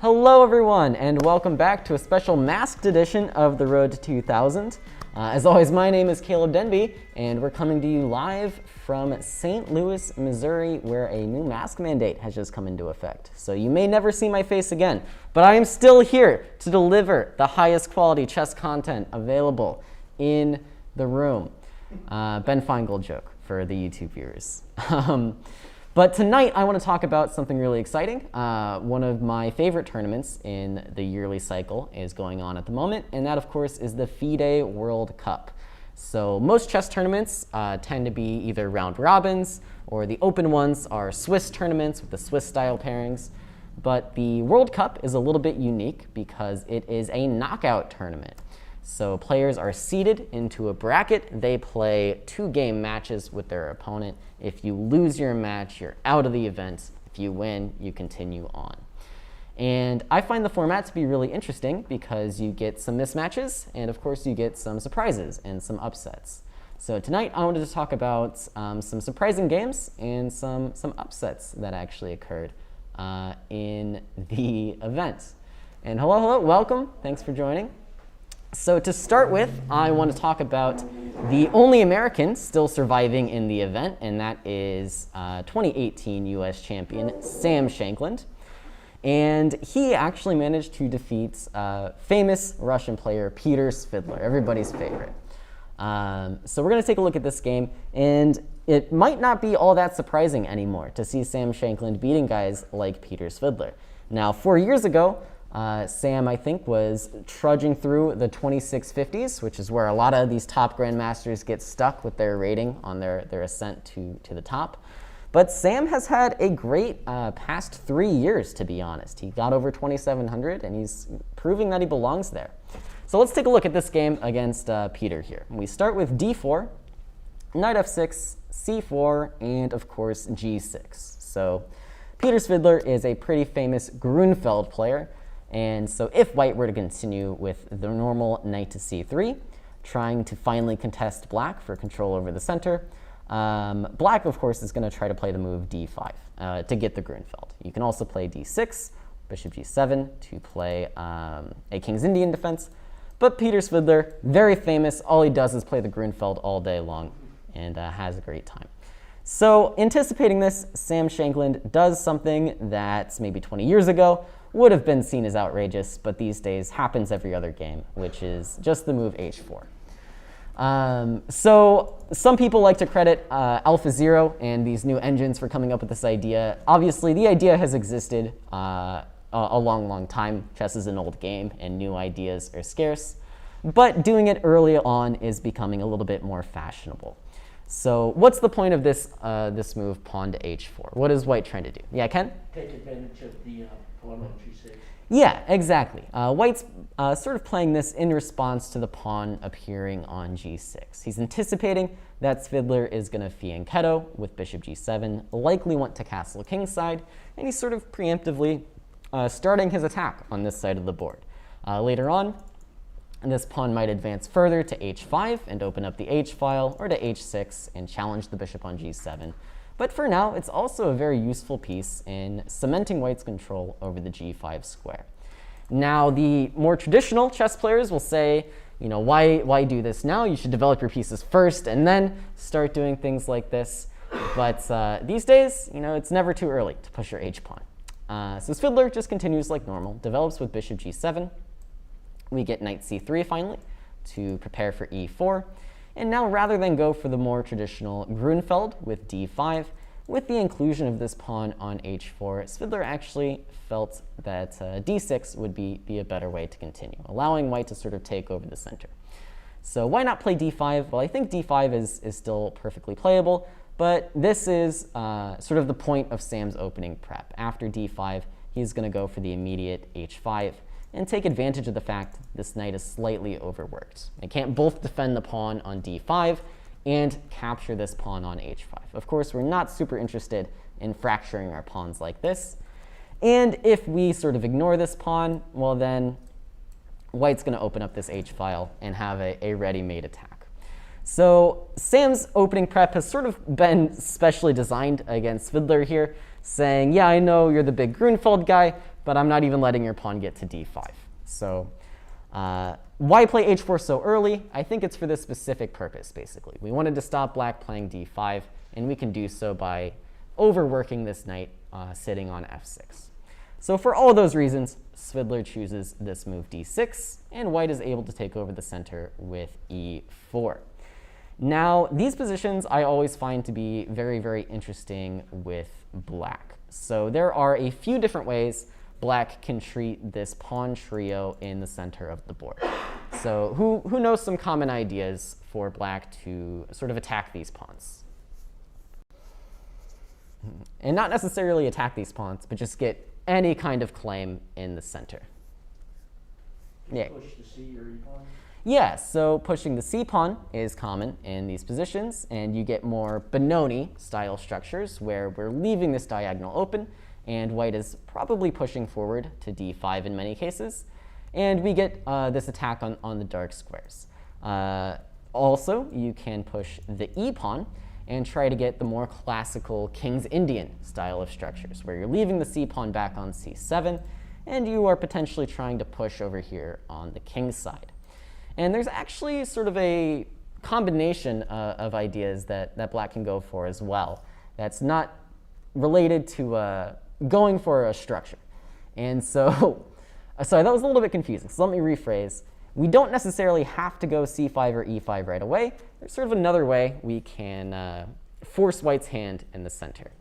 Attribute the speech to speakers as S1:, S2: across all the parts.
S1: Hello everyone, and welcome back to a special masked edition of the Road to 2000. As always, my name is Caleb Denby, and we're coming to you live from St. Louis, Missouri, where a new mask mandate has just come into effect. So you may never see my face again, but I am still here to deliver the highest quality chess content available in the room. Ben Feingold joke for the YouTube viewers. But tonight, I want to talk about something really exciting. One of my favorite tournaments in the yearly cycle is going on at the moment, and that, of course, is the FIDE World Cup. So most chess tournaments tend to be either round robins, or the open ones are Swiss tournaments with the Swiss-style pairings. But the World Cup is a little bit unique because it is a knockout tournament. So players are seeded into a bracket. They play 2-game matches with their opponent. If you lose your match, you're out of the event. If you win, you continue on. And I find the format to be really interesting because you get some mismatches, and of course you get some surprises and some upsets. So tonight I wanted to talk about some surprising games and some upsets that actually occurred in the event. And hello, welcome. Thanks for joining. So to start with, I want to talk about the only American still surviving in the event, and that is 2018 US champion Sam Shankland. And he actually managed to defeat famous Russian player Peter Svidler, everybody's favorite. So we're going to take a look at this game, and it might not be all that surprising anymore to see Sam Shankland beating guys like Peter Svidler. Now, 4 years ago, Sam, I think, was trudging through the 2650s, which is where a lot of these top grandmasters get stuck with their rating on their ascent to the top. But Sam has had a great past 3 years, to be honest. He got over 2,700, and he's proving that he belongs there. So let's take a look at this game against Peter here. We start with d4, knight f6, c4, and of course g6. So Peter Svidler is a pretty famous Grunfeld player. And so if white were to continue with the normal knight to c3, trying to finally contest black for control over the center, black, of course, is going to try to play the move d5 to get the Grunfeld. You can also play d6, bishop g7 to play a King's Indian defense. But Peter Svidler, very famous, all he does is play the Grunfeld all day long and has a great time. So anticipating this, Sam Shankland does something that maybe 20 years ago would have been seen as outrageous, but these days happens every other game, which is just the move h4. So some people like to credit AlphaZero and these new engines for coming up with this idea. Obviously, the idea has existed a long time. Chess is an old game, and new ideas are scarce. But doing it early on is becoming a little bit more fashionable. So what's the point of this this move, pawn to h4? What is white trying to do? Yeah, Ken?
S2: Take advantage of the pawn on g6.
S1: Yeah, exactly. White's sort of playing this in response to the pawn appearing on g6. He's anticipating that Svidler is going to fianchetto with bishop g7, likely want to castle kingside, and he's sort of preemptively starting his attack on this side of the board. Later on, this pawn might advance further to h5 and open up the h-file, or to h6 and challenge the bishop on g7. But for now, it's also a very useful piece in cementing white's control over the g5 square. Now, the more traditional chess players will say, you know, why do this now? You should develop your pieces first and then start doing things like this. But these days, you know, it's never too early to push your h-pawn. So Svidler just continues like normal, develops with bishop g7. We get knight c3 finally to prepare for e4. And now, rather than go for the more traditional Grunfeld with d5, with the inclusion of this pawn on h4, Svidler actually felt that d6 would be a better way to continue, allowing white to sort of take over the center. So why not play d5? Well, I think d5 is still perfectly playable, but this is sort of the point of Sam's opening prep. After d5, he's going to go for the immediate h5 and take advantage of the fact this knight is slightly overworked. It can't both defend the pawn on d5 and capture this pawn on h5. Of course, we're not super interested in fracturing our pawns like this. And if we sort of ignore this pawn, well then, white's going to open up this h-file and have a ready-made attack. So Sam's opening prep has sort of been specially designed against Svidler here, saying, yeah, I know you're the big Grunfeld guy, but I'm not even letting your pawn get to d5. So why play h4 so early? I think it's for this specific purpose, basically. We wanted to stop black playing d5, and we can do so by overworking this knight sitting on f6. So for all of those reasons, Svidler chooses this move d6, and white is able to take over the center with e4. Now, these positions I always find to be very, very interesting with black. So there are a few different ways black can treat this pawn trio in the center of the board. So who knows some common ideas for black to sort of attack these pawns? And not necessarily attack these pawns, but just get any kind of claim in the center. Yeah.
S2: Push the C or E pawn?
S1: Yeah, so pushing the C pawn is common in these positions, and you get more Benoni style structures where we're leaving this diagonal open, and white is probably pushing forward to d5 in many cases, and we get this attack on the dark squares. Also, you can push the E pawn and try to get the more classical King's Indian style of structures, where you're leaving the C pawn back on c7, and you are potentially trying to push over here on the king's side. And there's actually sort of a combination of ideas that black can go for as well that's not related to going for a structure. And so, sorry, that was a little bit confusing, so let me rephrase. We don't necessarily have to go c5 or e5 right away. There's sort of another way we can force white's hand in the center.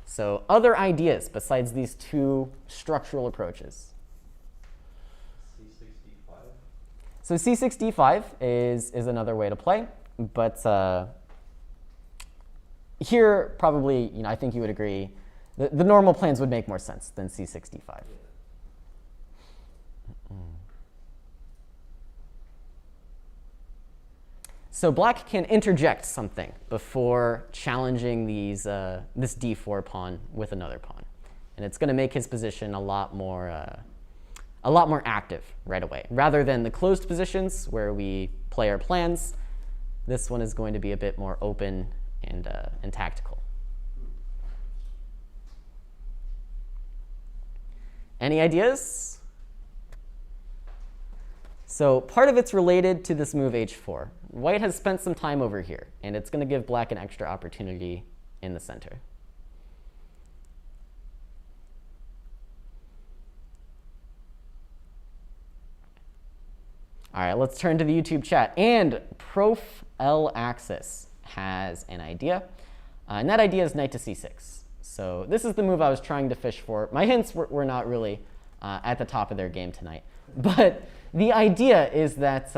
S1: So other ideas besides these two structural approaches?
S3: C6d5.
S1: So c6d5 is another way to play, but here probably, I think you would agree, the normal plans would make more sense than c6d5. So black can interject something before challenging this d4 pawn with another pawn, and it's going to make his position a lot more active right away. Rather than the closed positions where we play our plans, this one is going to be a bit more open and tactical. Any ideas? So part of it's related to this move h4. White has spent some time over here, and it's going to give black an extra opportunity in the center. All right, let's turn to the YouTube chat. And Prof L Axis has an idea, and that idea is knight to c6. So this is the move I was trying to fish for. My hints were not really at the top of their game tonight, but the idea is that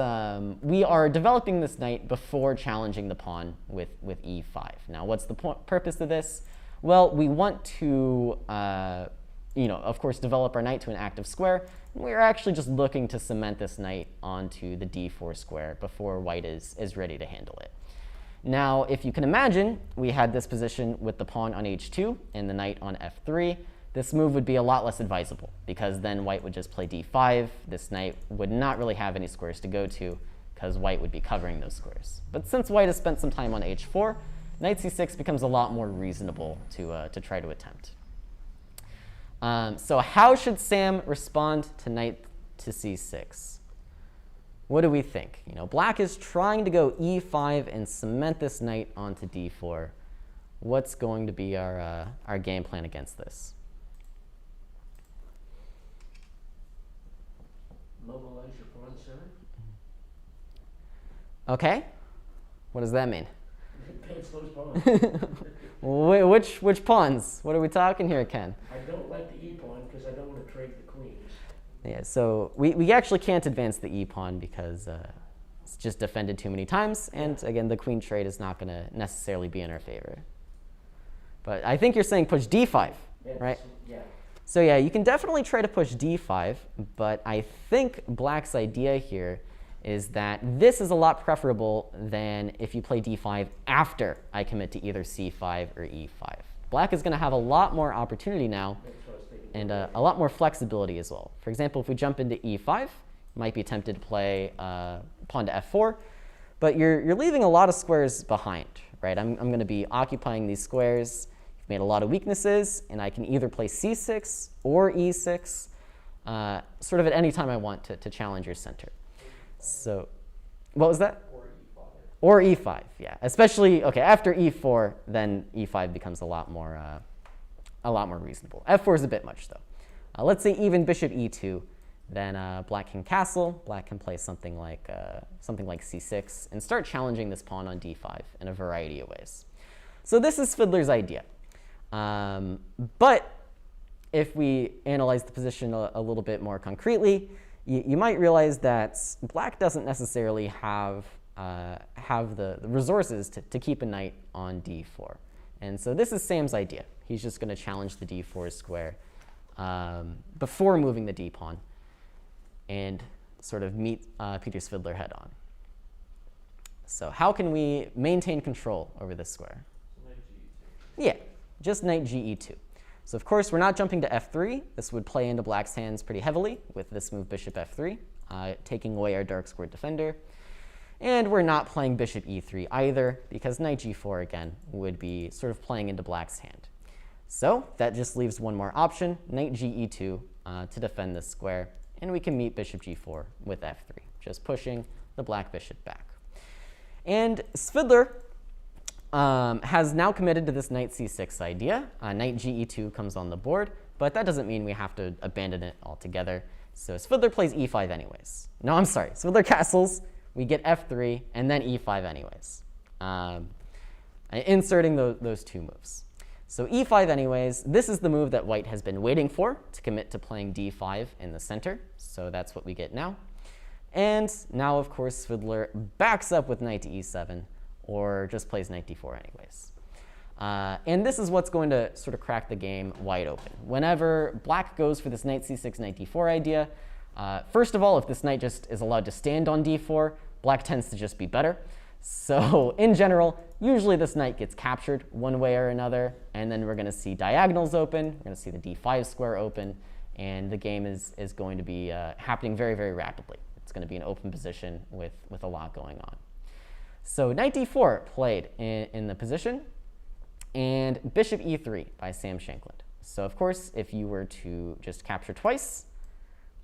S1: we are developing this knight before challenging the pawn with e5. Now, what's the purpose of this? Well, we want to, of course, develop our knight to an active square. And we're actually just looking to cement this knight onto the d4 square before white is ready to handle it. Now, if you can imagine, we had this position with the pawn on h2 and the knight on f3. This move would be a lot less advisable, because then white would just play d5. This knight would not really have any squares to go to, because white would be covering those squares. But since white has spent some time on h4, knight c6 becomes a lot more reasonable to try to attempt. So how should Sam respond to knight to c6? What do we think? Black is trying to go e5 and cement this knight onto d4. What's going to be our game plan against this?
S2: Mobilize your pawn center.
S1: Okay. What does that mean?
S2: Advance those pawns.
S1: Which pawns? What are we talking here, Ken?
S2: I don't like the E pawn because I don't want to trade the queens.
S1: Yeah, so we actually can't advance the E pawn because it's just defended too many times, and again, the queen trade is not going to necessarily be in our favor. But I think you're saying push d5, right?
S2: Yeah.
S1: So yeah, you can definitely try to push d5, but I think black's idea here is that this is a lot preferable than if you play d5 after I commit to either c5 or e5. Black is going to have a lot more opportunity now and a lot more flexibility as well. For example, if we jump into e5, you might be tempted to play pawn to f4, but you're leaving a lot of squares behind, right? I'm going to be occupying these squares. You've I've made a lot of weaknesses, and I can either play c6 or e6, sort of at any time I want to challenge your center. So, what was that? Or e5, yeah. Especially, okay, after e4, then e5 becomes a lot more reasonable. f4 is a bit much, though. Let's say even bishop e2, then black can castle. Black can play something like c6 and start challenging this pawn on d5 in a variety of ways. So this is Svidler's idea. But if we analyze the position a little bit more concretely, you might realize that black doesn't necessarily have the resources to keep a knight on d4. And so this is Sam's idea. He's just going to challenge the d4 square before moving the d-pawn and sort of meet Peter Svidler head on. So how can we maintain control over this square? Yeah, just knight ge2. So of course, we're not jumping to f3. This would play into black's hands pretty heavily with this move bishop f3, taking away our dark square defender. And we're not playing bishop e3 either, because knight g4, again, would be sort of playing into black's hand. So that just leaves one more option, knight ge2, to defend this square. And we can meet bishop g4 with f3, just pushing the black bishop back. And Svidler has now committed to this knight c6 idea. Knight ge2 comes on the board, but that doesn't mean we have to abandon it altogether. So Svidler plays e5 anyways. No, I'm sorry. Svidler castles. We get f3, and then e5 anyways, inserting those two moves. So e5 anyways, this is the move that white has been waiting for to commit to playing d5 in the center. So that's what we get now. And now, of course, Svidler backs up with knight to e7, or just plays knight d4 anyways. And this is what's going to sort of crack the game wide open. Whenever black goes for this knight c6, knight d4 idea, first of all, if this knight just is allowed to stand on d4, black tends to just be better. So in general, usually this knight gets captured one way or another, and then we're going to see diagonals open, we're going to see the d5 square open, and the game is going to be happening very, very rapidly. It's going to be an open position with a lot going on. So knight d4 played in the position, and bishop e3 by Sam Shankland. So of course, if you were to just capture twice,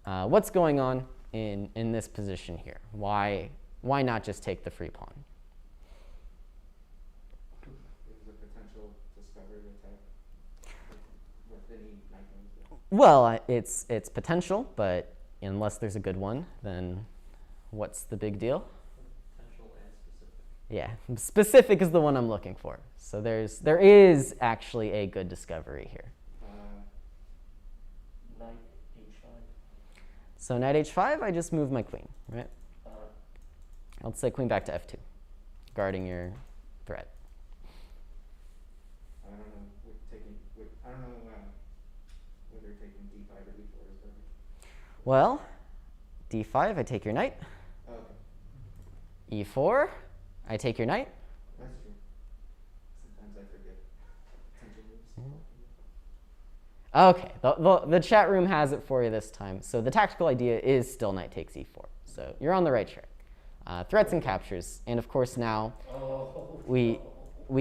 S1: what's going on in this position here? Why not just take the free pawn?
S3: Is the potential discovery attack with any knight moves?
S1: Well, it's potential, but unless there's a good one, then what's the big deal?
S4: Potential and specific.
S1: Yeah, specific is the one I'm looking for. So there is actually a good discovery here.
S2: Knight h5.
S1: So knight h5, I just move my queen, right? Let's say queen back to f2, guarding your threat.
S3: I don't know. I don't know whether taking d5 or d4 is better.
S1: Well, d5, I take your knight.
S3: Oh, okay.
S1: E4, I take your knight.
S3: That's true. Sometimes I forget potential moves.
S1: Okay, the chat room has it for you this time. So the tactical idea is still knight takes e4. So you're on the right track. Threats and captures, and of course now we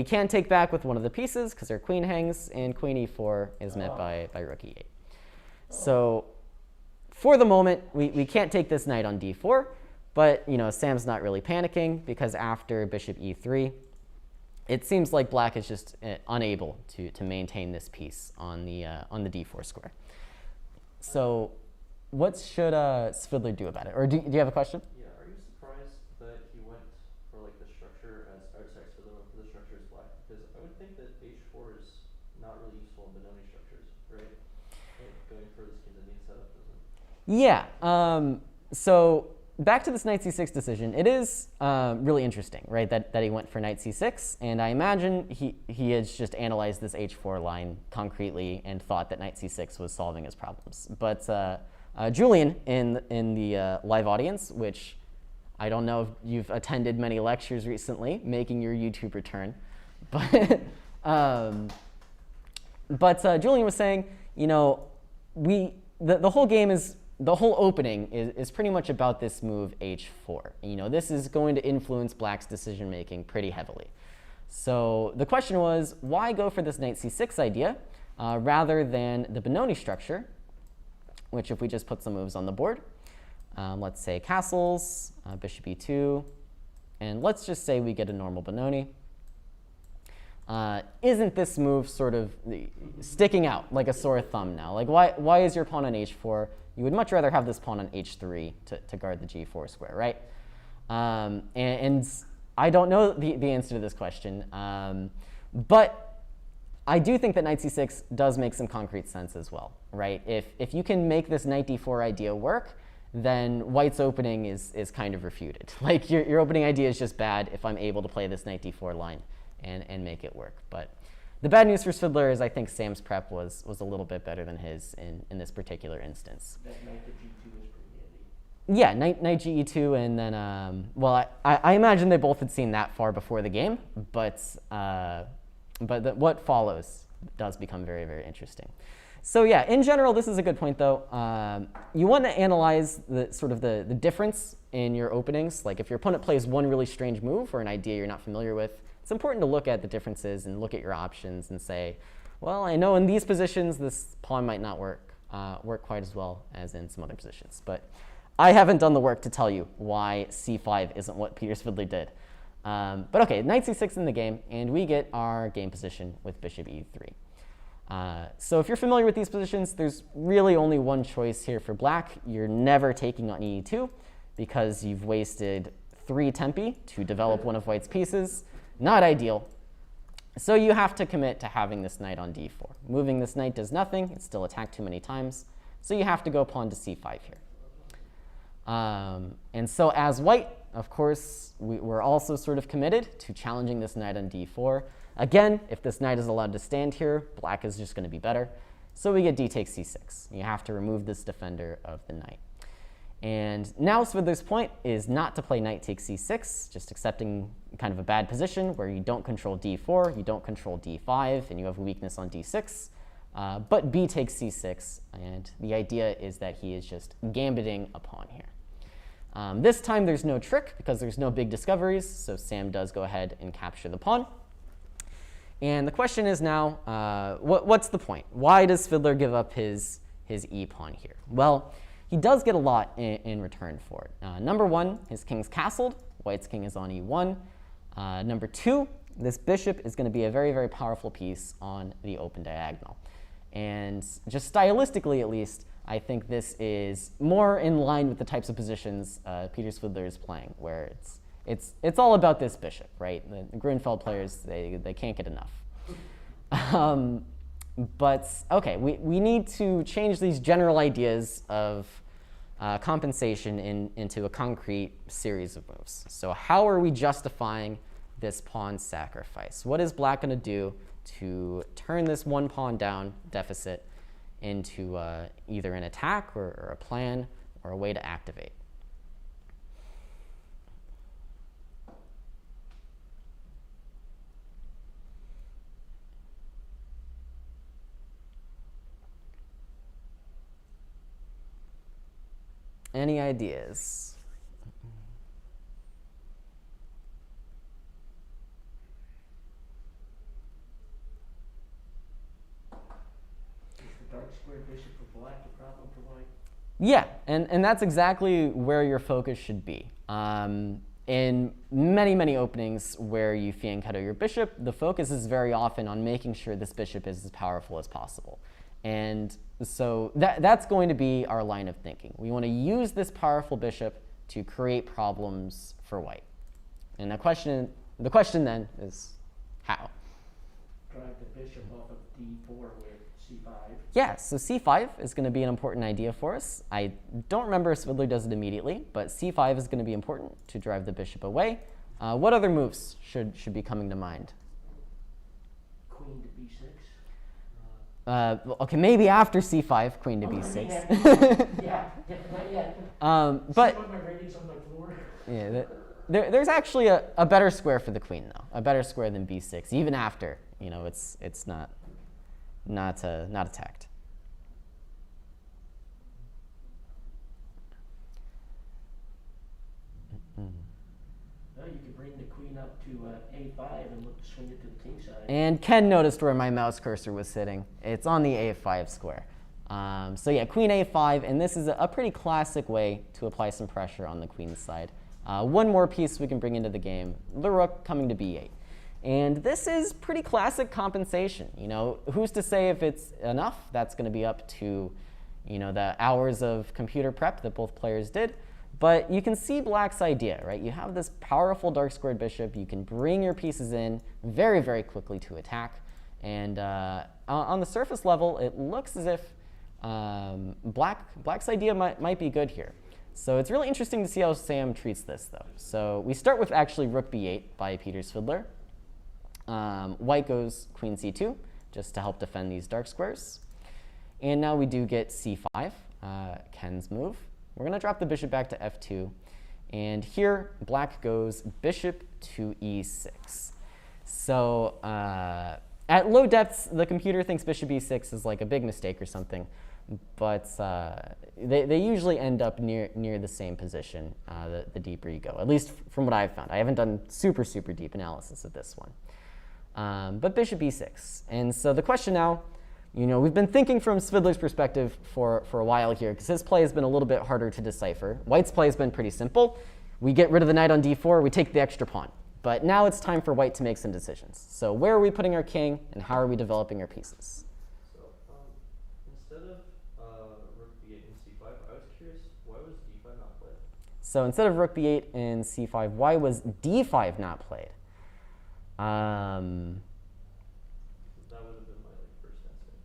S1: can't take back with one of the pieces because our queen hangs, and queen e4 is met by rook e8. So for the moment, we can't take this knight on d4, but Sam's not really panicking because after bishop e3, it seems like black is just unable to maintain this piece on the d4 square. So what should Svidler do about it? Or do you have a question?
S4: Yeah, are you surprised that he went for like the structure as, or sorry, Svidler went for the structure as black? Because I would think that h4 is not really useful in Benoni structures, right? Like going for this Canadian setup doesn't.
S1: Yeah. So back to this knight c6 decision, it is really interesting, right, that he went for knight c6. And I imagine he has just analyzed this h4 line concretely and thought that knight c6 was solving his problems. But Julian in the live audience, which I don't know if you've attended many lectures recently, making your YouTube return, but Julian was saying, the whole game is, the whole opening is pretty much about this move h4. This is going to influence black's decision making pretty heavily. So the question was, why go for this knight c6 idea rather than the Benoni structure, which if we just put some moves on the board, let's say castles, bishop e2, and let's just say we get a normal Benoni. Isn't this move sort of sticking out like a sore thumb now? Like, why is your pawn on h4? You would much rather have this pawn on h3 to guard the g4 square, right? And I don't know the answer to this question, but I do think that knight c6 does make some concrete sense as well, right? If you can make this knight d4 idea work, then white's opening is kind of refuted. Like, your opening idea is just bad if I'm able to play this knight d4 line and make it work. But the bad news for Svidler is I think Sam's prep was a little bit better than his in this particular instance.
S2: That knight to g2 is pretty handy.
S1: Yeah, knight g2, and then, well, I imagine they both had seen that far before the game, but what follows does become very, very interesting. So yeah, in general, this is a good point, though. You want to analyze the difference in your openings. Like, if your opponent plays one really strange move or an idea you're not familiar with, it's important to look at the differences and look at your options and say, well, I know in these positions this pawn might not work quite as well as in some other positions. But I haven't done the work to tell you why c5 isn't what Peter Svidler did. But OK, knight c6 in the game, and we get our game position with bishop e3. So if you're familiar with these positions, there's really only one choice here for black. You're never taking on e2 because you've wasted 3 tempi to develop one of white's pieces. Not ideal. So you have to commit to having this knight on d4. Moving this knight does nothing. It's still attacked too many times. So you have to go pawn to c5 here. And so as white, of course, we're also sort of committed to challenging this knight on d4. Again, if this knight is allowed to stand here, black is just going to be better. So we get d takes c6. You have to remove this defender of the knight. And now Svidler's point is not to play knight takes c6, just accepting kind of a bad position where you don't control d4, you don't control d5, and you have a weakness on d6. But b takes c6, and the idea is that he is just gambiting a pawn here. This time there's no trick because there's no big discoveries, so Sam does go ahead and capture the pawn. And the question is now, what's the point? Why does Svidler give up his e-pawn here? Well, he does get a lot in return for it. Number one, his king's castled. White's king is on e1. Number two, this bishop is going to be a very, very powerful piece on the open diagonal. And just stylistically, at least, I think this is more in line with the types of positions Peter Svidler is playing, where it's all about this bishop, right? The Grunfeld players, they can't get enough. But OK, we need to change these general ideas of compensation into a concrete series of moves. So how are we justifying this pawn sacrifice? What is black going to do to turn this one pawn down deficit into either an attack or a plan or a way to activate? Any ideas?
S2: Is the dark square bishop for black a problem for white?
S1: Yeah, and that's exactly where your focus should be. In many, many openings where you fianchetto your bishop, the focus is very often on making sure this bishop is as powerful as possible. And so that's going to be our line of thinking. We want to use this powerful bishop to create problems for white. And the question then is how?
S2: Drive the bishop off of d4 with c5.
S1: Yeah, so c5 is going to be an important idea for us. I don't remember if Svidler does it immediately, but c5 is going to be important to drive the bishop away. What other moves should be coming to mind?
S2: Queen to b6.
S1: Okay, maybe after c5, queen to b6.
S2: Yeah, not yet.
S1: But
S2: See what my ratings on my floor.
S1: yeah, there's actually a better square for the queen, though. A better square than b6, even after it's not attacked.
S2: Well, you could bring the queen up to A5 and look to swing it to the king side.
S1: And Ken noticed where my mouse cursor was sitting. It's on the A5 square. So yeah, queen A5, and this is a pretty classic way to apply some pressure on the queen's side. One more piece we can bring into the game, the rook coming to B8. And this is pretty classic compensation. You know, who's to say if it's enough? That's going to be up to, you know, the hours of computer prep that both players did. But you can see Black's idea, right? You have this powerful dark squared bishop. You can bring your pieces in very, very quickly to attack. And on the surface level, it looks as if Black's idea might be good here. So it's really interesting to see how Sam treats this, though. So we start with actually rook b8 by Peter Svidler. White goes queen c2, just to help defend these dark squares. And now we do get c5, Ken's move. We're going to drop the bishop back to f2. And here, Black goes bishop to e6. So at low depths, the computer thinks bishop e6 is like a big mistake or something. But they usually end up near the same position the deeper you go, at least from what I've found. I haven't done super deep analysis of this one. But bishop e6. And so the question now, you know, we've been thinking from Svidler's perspective for a while here, because his play has been a little bit harder to decipher. White's play has been pretty simple. We get rid of the knight on d4, we take the extra pawn. But now it's time for White to make some decisions. So where are we putting our king, and how are we developing our pieces?
S4: So instead of rook b8 and c5, I was curious, why was d5 not played?
S1: So instead of rook b8 and c5, why was d5 not played?
S4: That would have been my first instinct.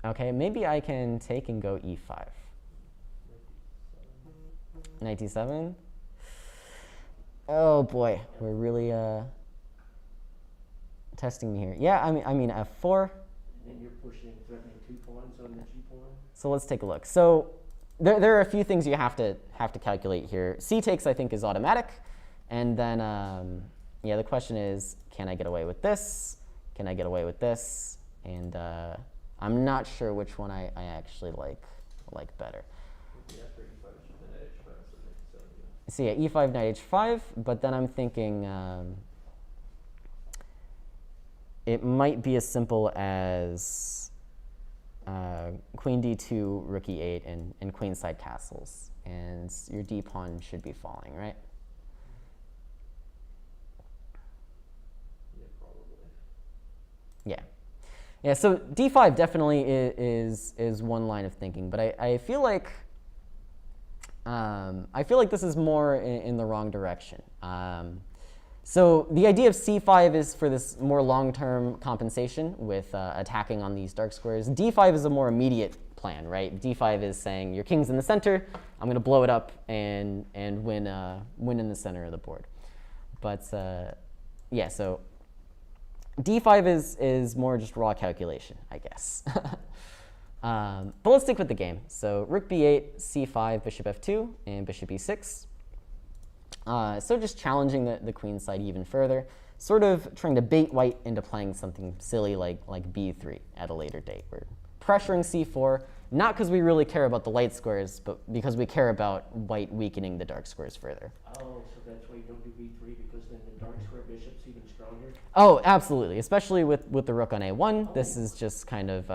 S1: Okay, maybe I can take and go e5. Knight d7. Oh boy, we're really testing me here. Yeah, I mean f4.
S2: And then you're pushing, threatening 2 pawns on the g pawn.
S1: So let's take a look. So there are a few things you have to calculate here. C takes, I think, is automatic, and then yeah, the question is, can I get away with this? Can I get away with this? And I'm not sure which one I actually like better.
S4: Maybe after e5, it should have been h5 instead of h7.
S1: So yeah, e5, knight h5, but then I'm thinking it might be as simple as queen d2, rook e8, and queenside castles. And your d pawn should be falling, right?
S4: Yeah, probably.
S1: Yeah. Yeah, so d5 definitely is one line of thinking, but I feel like this is more in the wrong direction. So the idea of c5 is for this more long-term compensation with attacking on these dark squares. d5 is a more immediate plan, right? d5 is saying your king's in the center, I'm going to blow it up and win in the center of the board. But yeah, so d5 is more just raw calculation, I guess. But let's stick with the game. So rook b8, c5, bishop f2, and bishop e6. So just challenging the queen side even further, sort of trying to bait White into playing something silly like b3 at a later date. We're pressuring c4, not because we really care about the light squares, but because we care about White weakening the dark squares further.
S2: Oh, so that's why you don't do b3, because then the dark square bishop's even stronger?
S1: Oh, absolutely, especially with the rook on a1. Oh. This is just kind of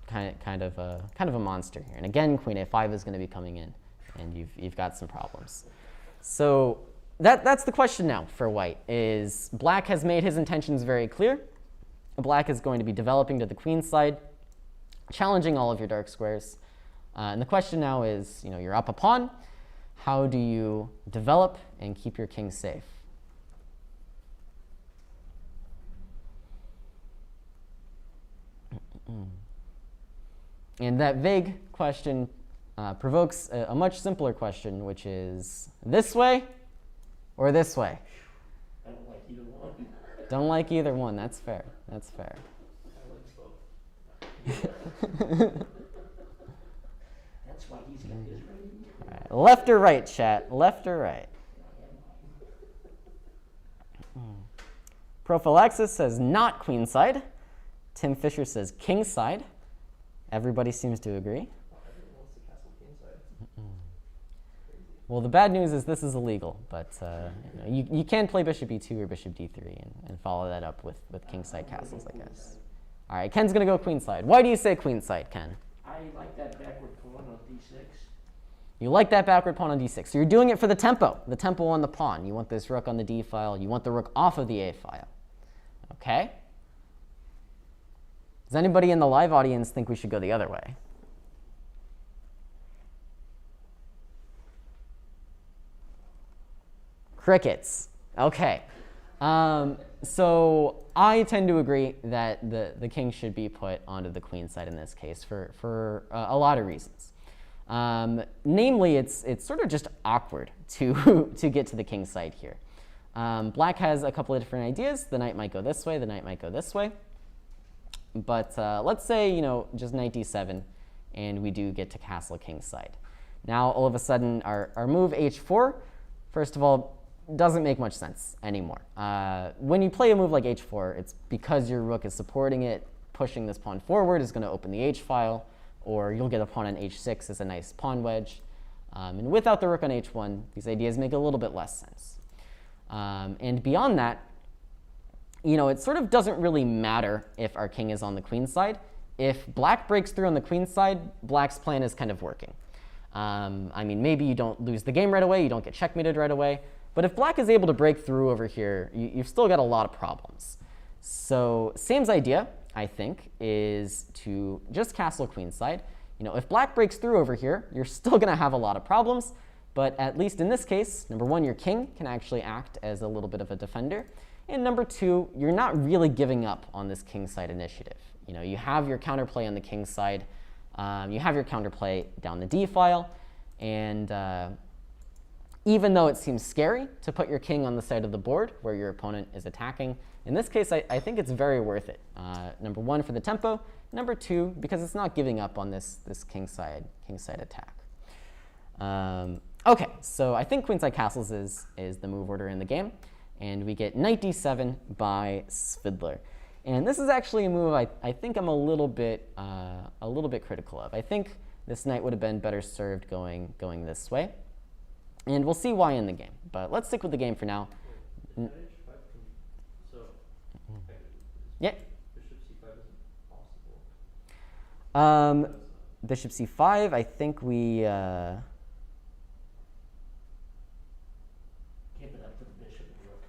S1: kind of a monster here. And again, queen a5 is going to be coming in, and you've got some problems. So that's the question now for White, is Black has made his intentions very clear. Black is going to be developing to the queen side, challenging all of your dark squares. And the question now is, you know, you're up a pawn. How do you develop and keep your king safe? And that vague question provokes a much simpler question, which is this way or this way?
S2: I don't like either one.
S1: Don't like either one. That's fair. That's fair.
S4: I like both.
S2: That's why he's got his rating.
S1: All right. Left or right, chat? Left or right? Prophylaxis says not queenside. Tim Fisher says kingside. Everybody seems to agree.
S4: Everyone wants to castle kingside.
S1: Well, the bad news is this is illegal, but you can play bishop e2 or bishop d3 and follow that up with kingside castles, I guess. All right, Ken's going to go queenside. Why do you say queenside, Ken?
S2: I like that backward pawn on d6.
S1: You like that backward pawn on d6. So you're doing it for the tempo on the pawn. You want this rook on the d file. You want the rook off of the a file. Okay? Does anybody in the live audience think we should go the other way? Crickets. Okay. So I tend to agree that the king should be put onto the queen side in this case for a lot of reasons. Namely, it's sort of just awkward to get to the king side here. Black has a couple of different ideas. The knight might go this way. The knight might go this way. But let's say, just knight d7, and we do get to castle king side. Now, all of a sudden, our move h4, first of all, doesn't make much sense anymore. When you play a move like h4, it's because your rook is supporting it. Pushing this pawn forward is going to open the h file, or you'll get a pawn on h6 as a nice pawn wedge. And without the rook on h1, these ideas make a little bit less sense. And beyond that, it sort of doesn't really matter if our king is on the queen side. If black breaks through on the queen side, black's plan is kind of working. I mean, maybe you don't lose the game right away, you don't get checkmated right away, but if black is able to break through over here, you've still got a lot of problems. So Sam's idea, I think, is to just castle queenside. If black breaks through over here, you're still going to have a lot of problems, but at least in this case, number one, your king can actually act as a little bit of a defender, and number two, you're not really giving up on this king side initiative. You have your counterplay on the king side, you have your counterplay down the d file, and even though it seems scary to put your king on the side of the board where your opponent is attacking, in this case, I think it's very worth it. Number one, for the tempo. Number two, because it's not giving up on this kingside attack. Okay, so I think queenside castles is the move order in the game, and we get knight d7 by Svidler. And this is actually a move I think I'm a little bit critical of. I think this knight would have been better served going this way. And we'll see why in the game. But let's stick with the game for now. Yeah.
S4: Bishop c5 isn't possible.
S1: Bishop c5, I think we...
S2: Give it up to the bishop and rook.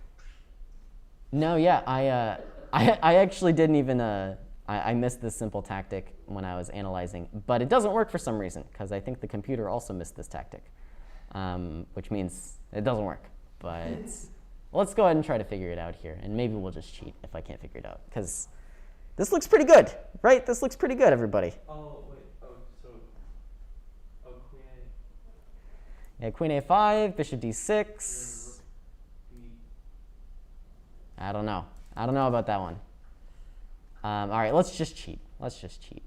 S1: No, yeah, I actually didn't even... I missed this simple tactic when I was analyzing. But it doesn't work for some reason, because I think the computer also missed this tactic. Which means it doesn't work. But let's go ahead and try to figure it out here. And maybe we'll just cheat if I can't figure it out. Because this looks pretty good, right? This looks pretty good, everybody.
S4: Oh, wait. Queen A.
S1: Yeah, queen a5, bishop d6. I don't know. I don't know about that one. All right, let's just cheat.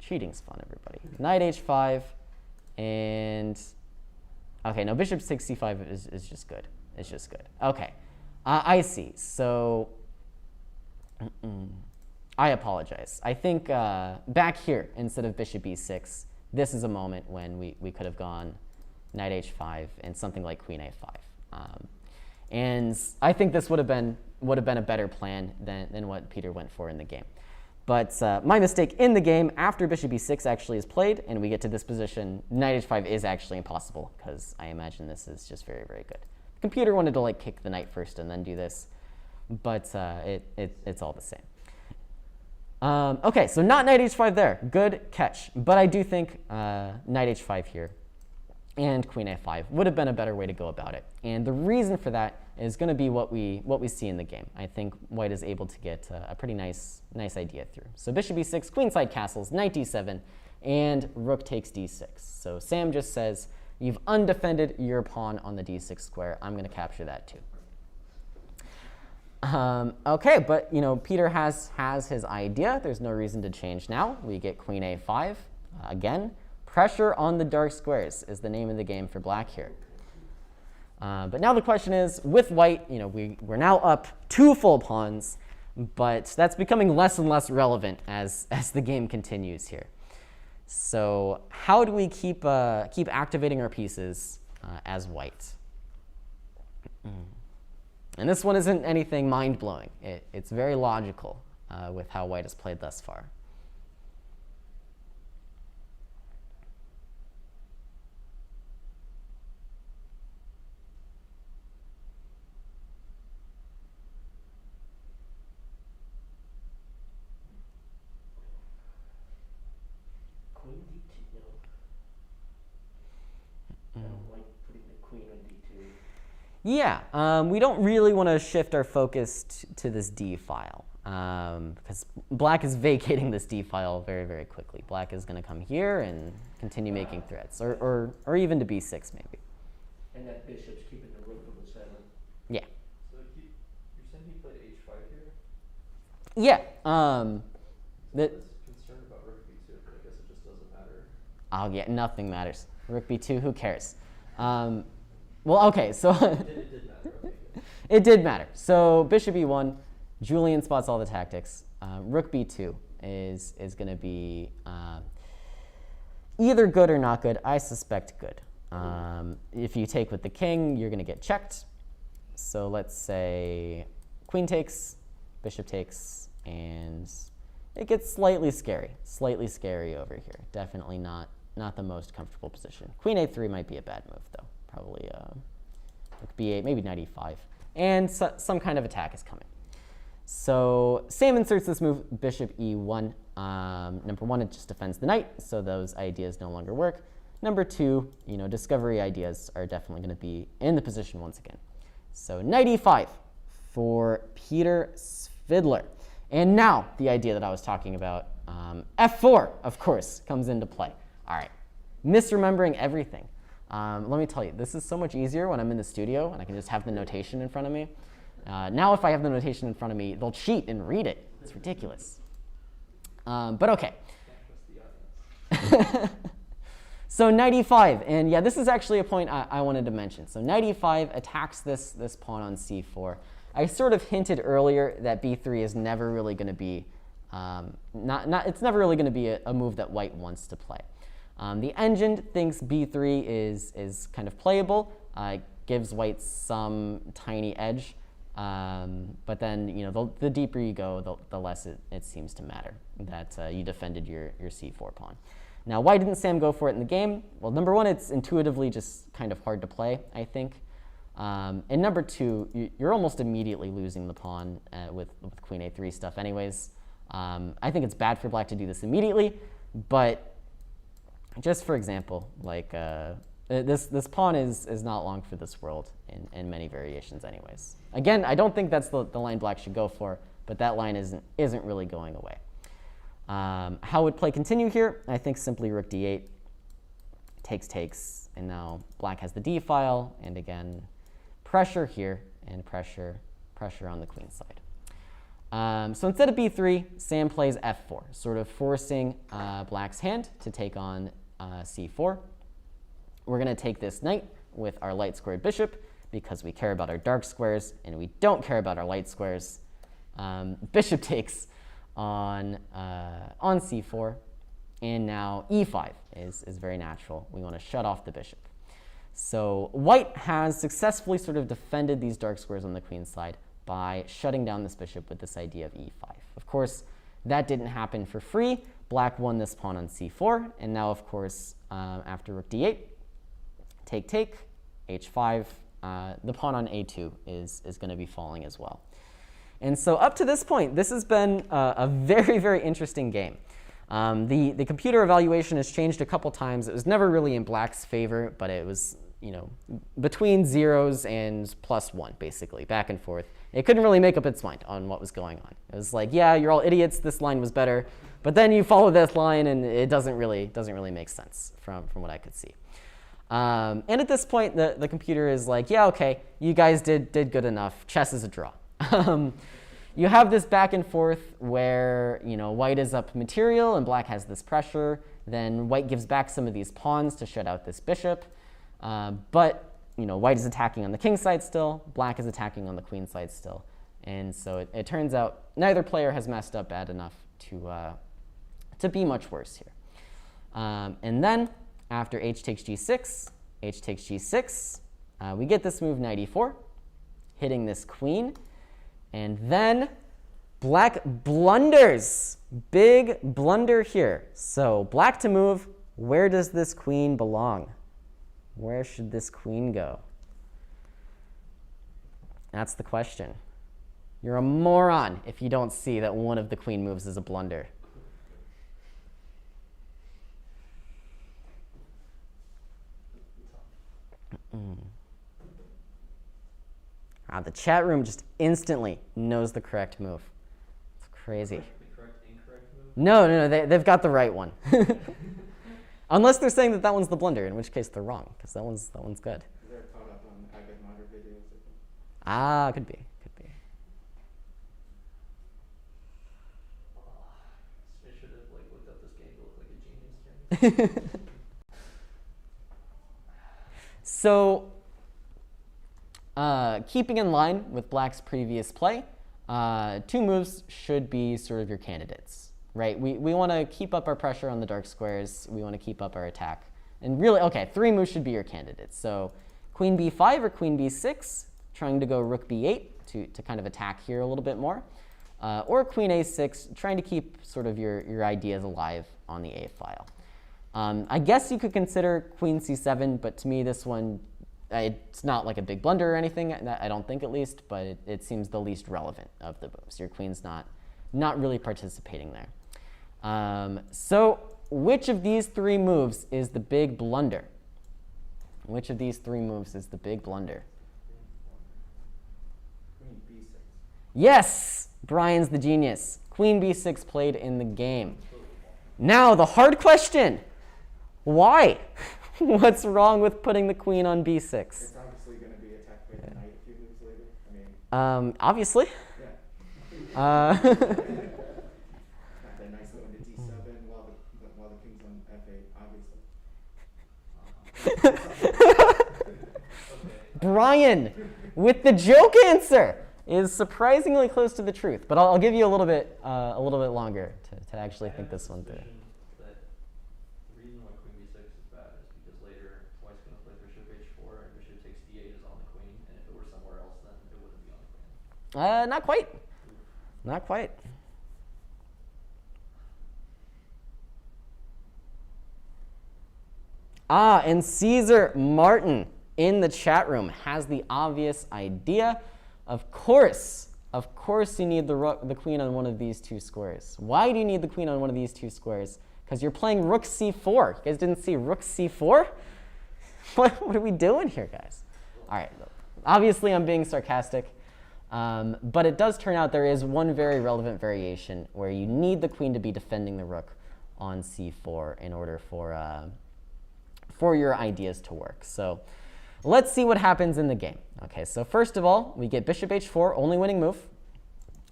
S1: Cheating's fun, everybody. Knight h5, and... Okay, no, bishop 6 c5 is just good. It's just good. Okay, I see. So I apologize. I think back here, instead of bishop e6, this is a moment when we could have gone knight h5 and something like queen a5. And I think this would have been a better plan than what Peter went for in the game. But my mistake in the game, after bishop e6 actually is played, and we get to this position, knight h5 is actually impossible, because I imagine this is just very, very good. The computer wanted to kick the knight first and then do this, but it's all the same. Okay, so not knight h5 there. Good catch. But I do think knight h5 here and queen a5 would have been a better way to go about it. And the reason for that is going to be what we see in the game. I think white is able to get a pretty nice idea through. So bishop e6, queenside castles, knight d7, and rook takes d6. So Sam just says, you've undefended your pawn on the d6 square. I'm going to capture that too. Okay, but Peter has his idea. There's no reason to change now. We get queen a5 again. Pressure on the dark squares is the name of the game for black here. But now the question is, with white, we're now up 2 full pawns, but that's becoming less and less relevant as the game continues here. So how do we keep activating our pieces as white? And this one isn't anything mind-blowing. It's very logical with how white has played thus far.
S2: Queen D2, no. I don't like putting the queen on D2.
S1: Yeah, we don't really want to shift our focus to this D file because black is vacating this D file very, very quickly. Black is going to come here and continue making threats, or even to B6 maybe.
S2: And that bishop's keeping the rook on the 7.
S1: Yeah.
S4: So you're saying he played h5 here?
S1: Yeah.
S4: I was concerned about rook b2, but I guess it just doesn't matter.
S1: Oh yeah, nothing matters. Rook b2, who cares? Well, okay, so
S4: It did matter. Okay, good.
S1: it did matter. So bishop e1, Julian spots all the tactics. Rook b2 is going to be either good or not good. I suspect good. If you take with the king, you're going to get checked. So let's say queen takes, bishop takes, and it gets slightly scary over here. Definitely not the most comfortable position. Queen a3 might be a bad move, though. Probably rook b8, maybe knight e5. And some kind of attack is coming. So Sam inserts this move, bishop e1. Number one, it just defends the knight, so those ideas no longer work. Number two, discovery ideas are definitely going to be in the position once again. So knight e5 for Peter Svidler. And now the idea that I was talking about, f4, of course, comes into play. All right, misremembering everything. Let me tell you, this is so much easier when I'm in the studio and I can just have the notation in front of me. Now if I have the notation in front of me, they'll cheat and read it. It's ridiculous. But okay. So knight e5, and yeah, this is actually a point I wanted to mention. So knight e5 attacks this pawn on c4. I sort of hinted earlier that b3 is never really going to be it's never really going to be a move that white wants to play. The engine thinks b3 is kind of playable, gives white some tiny edge, but then the deeper you go, the less it seems to matter that you defended your c4 pawn. Now, why didn't Sam go for it in the game? Well, number one, it's intuitively just kind of hard to play, I think. And number two, you're almost immediately losing the pawn with queen a3 stuff anyways. I think it's bad for black to do this immediately, but just for example, like this pawn is not long for this world in many variations anyways. Again, I don't think that's the line black should go for, but that line isn't really going away. How would play continue here? I think simply rook d8, takes, and now black has the d file, and again, pressure here, and pressure on the queen side. So instead of b3, Sam plays f4, sort of forcing black's hand to take on c4. We're going to take this knight with our light squared bishop because we care about our dark squares, and we don't care about our light squares. Bishop takes on c4, and now e5 is very natural. We want to shut off the bishop. So white has successfully sort of defended these dark squares on the queen side by shutting down this bishop with this idea of e5. Of course, that didn't happen for free. Black won this pawn on c4, and now, of course, after rook d8, take, h5, the pawn on a2 is going to be falling as well. And so up to this point, this has been a very, very interesting game. The computer evaluation has changed a couple times. It was never really in black's favor, but it was between zeros and +1, basically, back and forth. It couldn't really make up its mind on what was going on. It was like, yeah, you're all idiots. This line was better, but then you follow this line, and it doesn't really make sense from what I could see. And at this point, the computer is like, yeah, okay, you guys did good enough. Chess is a draw. You have this back and forth where white is up material and black has this pressure. Then white gives back some of these pawns to shut out this bishop. But white is attacking on the king side still. Black is attacking on the queen side still. And so it turns out neither player has messed up bad enough to be much worse here. And then after h takes g6, we get this move knight e4. hitting this queen. And then black blunders. Big blunder here. So black to move. Where does this queen belong? Where should this queen go? That's the question. You're a moron if you don't see that one of the queen moves is a blunder. The chat room just instantly knows the correct move. It's crazy.
S4: The correct, incorrect move?
S1: No, they've got the right one. Unless they're saying that that one's the blunder, in which case they're wrong, because that one's good.
S3: They're caught up on Ivic modder videos.
S1: Ah, could be.
S4: I should have looked up this game to look like a genius.
S1: So, keeping in line with black's previous play, 2 moves should be sort of your candidates, right? We want to keep up our pressure on the dark squares. We want to keep up our attack. And really, okay, 3 moves should be your candidates. So queen b5 or queen b6, trying to go rook b8 to kind of attack here a little bit more. Or queen a6, trying to keep sort of your ideas alive on the a file. I guess you could consider queen c7, but to me this one, it's not like a big blunder or anything, I don't think at least, but it seems the least relevant of the moves. Your queen's not really participating there. So which of these 3 moves is the big blunder? Which of these 3 moves is the big blunder?
S3: Queen b6.
S1: Yes! Brian's the genius. Queen b6 played in the game. Now, the hard question. Why? What's wrong with putting the queen on b6?
S3: It's obviously going to be attacked by the knight a few moves later. I mean,
S1: Obviously.
S3: yeah. Not that nice going to d7 while the king's on f8, obviously.
S1: Brian, with the joke answer, is surprisingly close to the truth. But I'll give you a little bit longer to actually think this one through.
S4: That the reason why queen b6 is bad is because later white's going to play bishop h4 and bishop takes d8 is on the queen, and if it were somewhere else, then it wouldn't be on the queen.
S1: Not quite. Not quite. And Caesar Martin in the chat room has the obvious idea. Of course you need the queen on one of these 2 squares. Why do you need the queen on one of these 2 squares? Because you're playing rook c4. You guys didn't see rook c4? What are we doing here, guys? All right, obviously I'm being sarcastic, but it does turn out there is one very relevant variation where you need the queen to be defending the rook on c4 in order for your ideas to work. So let's see what happens in the game. Okay, so first of all, we get bishop h4, only winning move,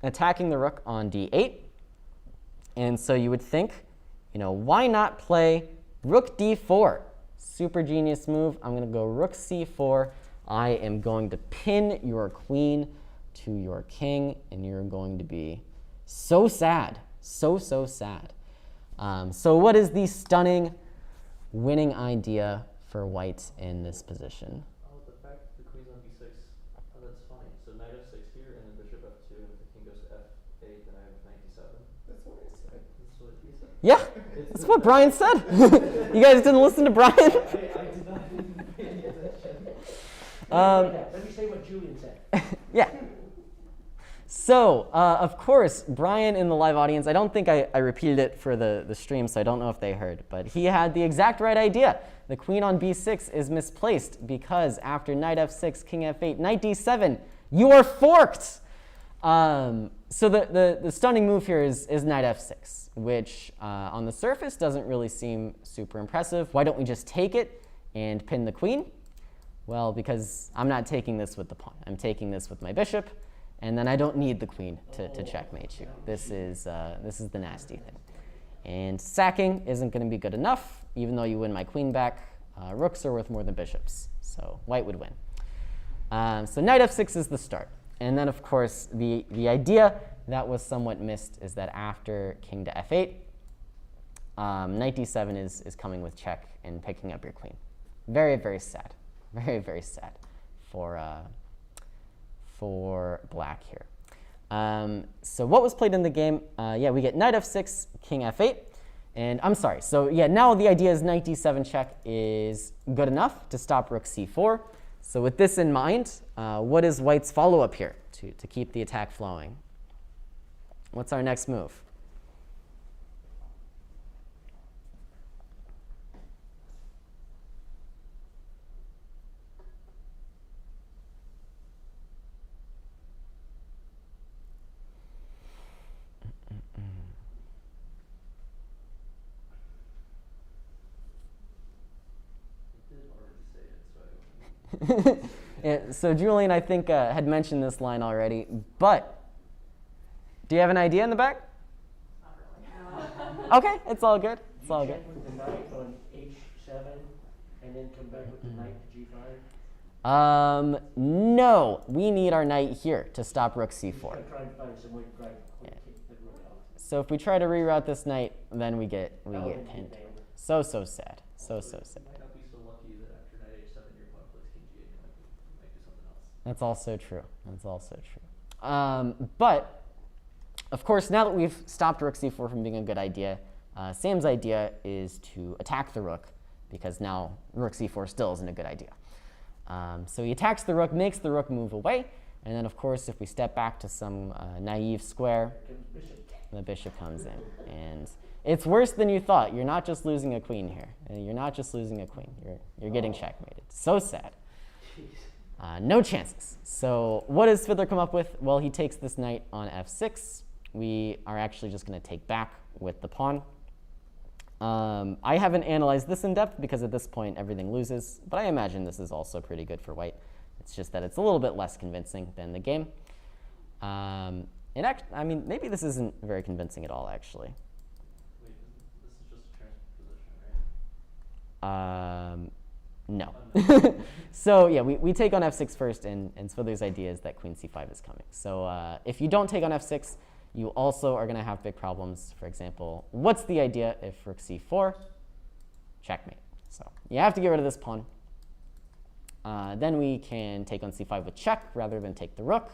S1: attacking the rook on d8. And so you would think, why not play rook d4? Super genius move. I'm going to go rook c4. I am going to pin your queen to your king, and you're going to be so sad. So sad. So what is the stunning winning idea for white in this position?
S4: Oh, the fact that the queen's on b6, that's fine. So knight f6 here, and then bishop f2, and if the king goes to f8, then I have knight d7.
S3: That's what I said.
S4: That's what he said.
S1: Yeah, that's what Brian said. You guys didn't listen to Brian?
S4: I did not pay any attention.
S2: Let me say what Julian said.
S1: Yeah. So, of course, Brian in the live audience, I don't think I repeated it for the stream, so I don't know if they heard, but he had the exact right idea. The queen on b6 is misplaced because after knight f6, king f8, knight d7, you are forked. So the stunning move here is knight f6, which on the surface doesn't really seem super impressive. Why don't we just take it and pin the queen? Well, because I'm not taking this with the pawn. I'm taking this with my bishop. And then I don't need the queen to checkmate you. This is the nasty thing. And sacking isn't going to be good enough, even though you win my queen back. Rooks are worth more than bishops, so white would win. So knight f6 is the start. And then, of course, the idea that was somewhat missed is that after king to f8, knight d7 is coming with check and picking up your queen. Very, very sad. Very, very sad for for black here. So what was played in the game? Yeah, we get knight f6, king f8. And I'm sorry. So yeah, now the idea is knight d7 check is good enough to stop rook c4. So with this in mind, what is white's follow-up here to keep the attack flowing? What's our next move? Yeah, so Julian, I think, had mentioned this line already, but do you have an idea in the back?
S5: Not really.
S1: Okay, it's all good. It's all good.
S2: Check with the knight on h7 and then come back with the knight to g5.
S1: No, we need our knight here to stop rook c4.
S2: I'm trying to find some way to drive the rook out.
S1: So if we try to reroute this knight, then we get
S2: That would be
S1: pinned.
S2: bad.
S1: So sad. So sad.
S4: You might not be so lucky that after knight h7 your pawn plays king g8. You might do something else.
S1: That's also true. That's also true. But of course, now that we've stopped rook c4 from being a good idea, Sam's idea is to attack the rook, because now rook c4 still isn't a good idea. So he attacks the rook, makes the rook move away, and then of course, if we step back to some naive square, the bishop comes in, and it's worse than you thought. You're not just losing a queen here. You're not just losing a queen. You're getting checkmated. So sad. No chances. So what does Svidler come up with? Well, he takes this knight on f6. We are actually just going to take back with the pawn. I haven't analyzed this in depth because at this point everything loses, but I imagine this is also pretty good for white. It's just that it's a little bit less convincing than the game. I mean, maybe this isn't very convincing at all, actually.
S4: Wait, this is just a transposition, right?
S1: No. So yeah, we take on f6 first, and Svidler's idea is that queen c5 is coming. So if you don't take on f6, you also are going to have big problems. For example, what's the idea if rook c4? Checkmate. So you have to get rid of this pawn. Then we can take on c5 with check rather than take the rook.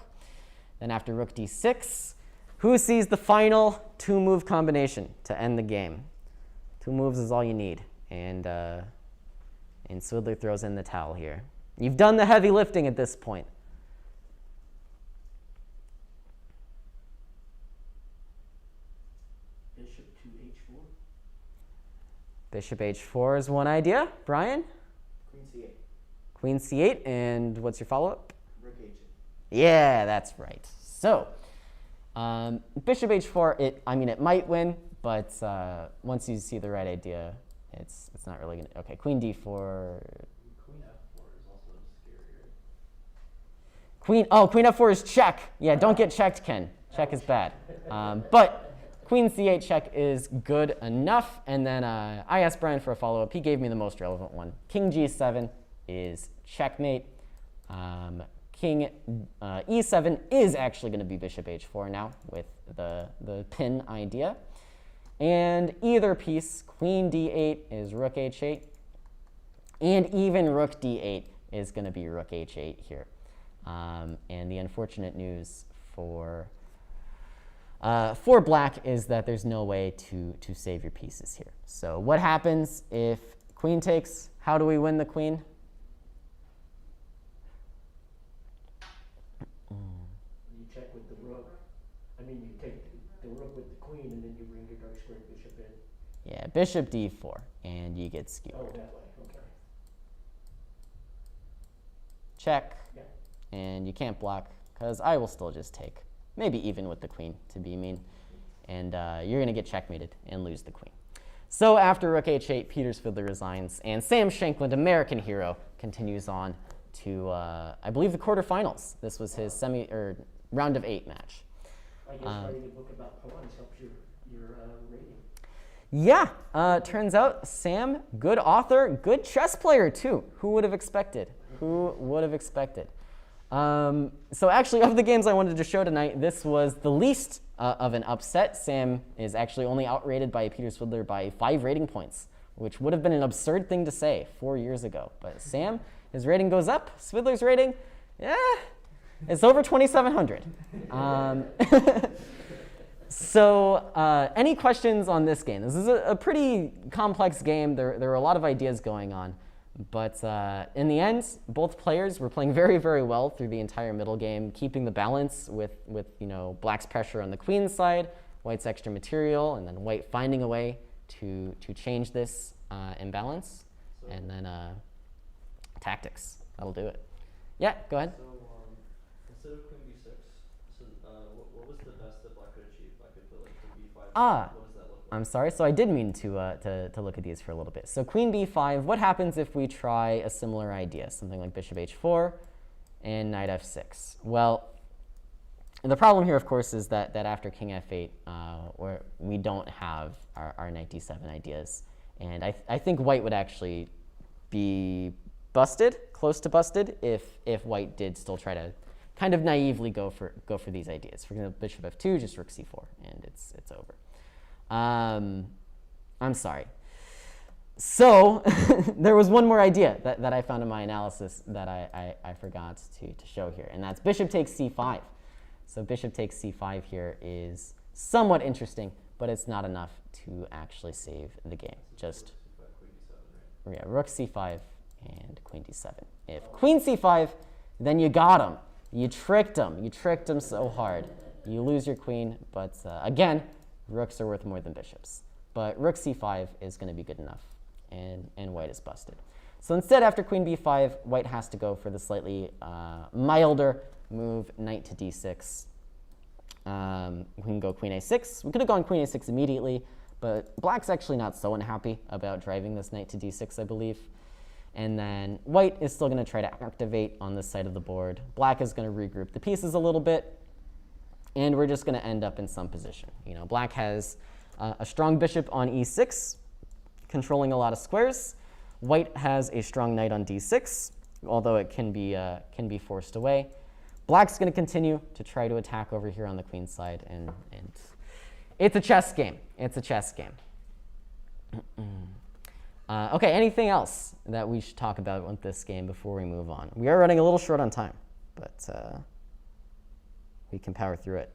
S1: Then after rook d6, who sees the final two-move combination to end the game? 2 moves is all you need. And Svidler throws in the towel here. You've done the heavy lifting at this point.
S2: Bishop to h4.
S1: Bishop h4 is one idea. Brian?
S3: Queen c8.
S1: Queen c8, and what's your follow-up?
S3: Rook h8.
S1: Yeah, that's right. So bishop h4, it might win, but once you see the right idea, it's not really going to. Okay, queen d4.
S4: Queen f4 is also scary, right?
S1: Queen f4 is check. Yeah, don't get checked, Ken. Check is bad. But queen c8 check is good enough. And then I asked Brian for a follow-up. He gave me the most relevant one. King g7 is checkmate. King e7 is actually going to be bishop h4 now with the pin idea. And either piece, queen d8 is rook h8, and even rook d8 is going to be rook h8 here. And the unfortunate news for black is that there's no way to save your pieces here. So what happens if queen takes? How do we win the queen?
S2: You check with the rook. You take the rook with the queen, and then you bring your dark square bishop in.
S1: Yeah, bishop d4, and you get skewered.
S2: Oh, that way. Okay.
S1: Check,
S2: Yeah.
S1: and you can't block, because I will still just take. Maybe even with the queen, to be mean. And you're going to get checkmated and lose the queen. So after rook h8, Peter Svidler resigns, and Sam Shankland, American hero, continues on to, I believe, the quarterfinals. This was his round of 8 match.
S2: I guess writing a book about pawns helps your rating.
S1: Yeah, turns out Sam, good author, good chess player too. Who would have expected? Who would have expected? So actually, of the games I wanted to show tonight, this was the least of an upset. Sam is actually only outrated by Peter Svidler by 5 rating points, which would have been an absurd thing to say 4 years ago. But Sam, his rating goes up. Svidler's rating, yeah, It's over 2,700. So any questions on this game? This is a pretty complex game. There were a lot of ideas going on. But in the end, both players were playing very, very well through the entire middle game, keeping the balance with Black's pressure on the queen's side, White's extra material, and then White finding a way to change this imbalance. And then tactics. That'll do it. Yeah, go ahead.
S4: So instead of queen b6, so what was the best that Black could achieve? Black could put like queen b5. What does that look like?
S1: I'm sorry. So I did mean to look at these for a little bit. So queen b5. What happens if we try a similar idea, something like bishop h4 and knight f6? Well, the problem here, of course, is that after king f8, we don't have our knight d7 ideas, and I think White would actually be busted, close to busted, if White did still try to kind of naively go for these ideas. For example, bishop f2, just rook c4, and it's over. I'm sorry. So there was one more idea that I found in my analysis that I forgot to show here, and that's bishop takes c5. So bishop takes c5 here is somewhat interesting, but it's not enough to actually save the game. Just yeah, rook c5 and queen d7. If queen c5, then you got him. You tricked him. You tricked him so hard. You lose your queen, but again, rooks are worth more than bishops. But rook c5 is going to be good enough, and White is busted. So instead, after queen b5, White has to go for the slightly milder move, knight to d6. We can go queen a6. We could have gone queen a6 immediately, but Black's actually not so unhappy about driving this knight to d6, I believe. And then White is still going to try to activate on this side of the board. Black is going to regroup the pieces a little bit, and we're just going to end up in some position. Black has a strong bishop on e6, controlling a lot of squares. White has a strong knight on d6, although it can be forced away. Black's going to continue to try to attack over here on the queen side, and it's a chess game. It's a chess game. Okay, anything else that we should talk about with this game before we move on? We are running a little short on time, but we can power through it.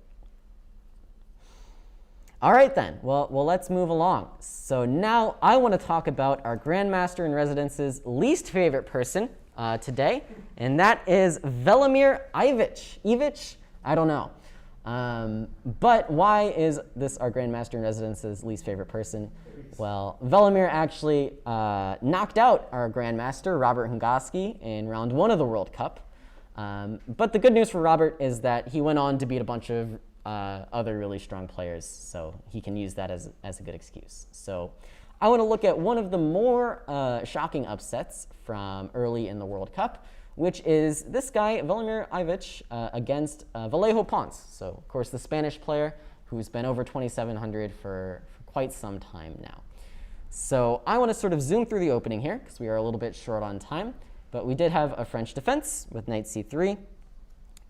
S1: All right, then. Well, let's move along. So now I want to talk about our Grandmaster in Residence's least favorite person today, and that is Velimir Ivic. Ivic? I don't know. But why is this our Grandmaster in Residence's least favorite person? Well, Velimir actually knocked out our Grandmaster, Robert Hungaski, in round 1 of the World Cup. But the good news for Robert is that he went on to beat a bunch of other really strong players, so he can use that as a good excuse. So I want to look at one of the more shocking upsets from early in the World Cup, which is this guy, Velimir Ivic, against Vallejo Pons. So, of course, the Spanish player who's been over 2,700 for quite some time now. So I want to sort of zoom through the opening here, because we are a little bit short on time. But we did have a French defense with knight c3.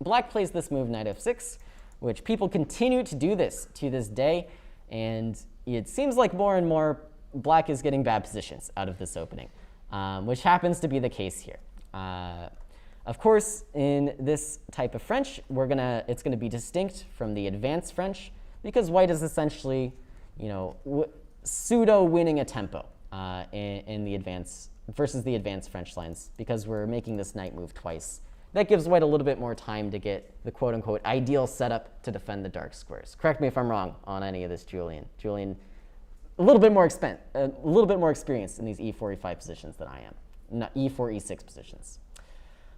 S1: Black plays this move, knight f6, which people continue to do this to this day. And it seems like more and more Black is getting bad positions out of this opening, which happens to be the case here. Of course, in this type of French, it's gonna be distinct from the advanced French, because White is essentially, pseudo winning a tempo in the advanced versus the advanced French lines, because we're making this knight move twice. That gives White a little bit more time to get the quote-unquote ideal setup to defend the dark squares. Correct me if I'm wrong on any of this, Julian. Julian, a little bit more experienced in these e4, e5 positions than I am, not e4, e6 positions.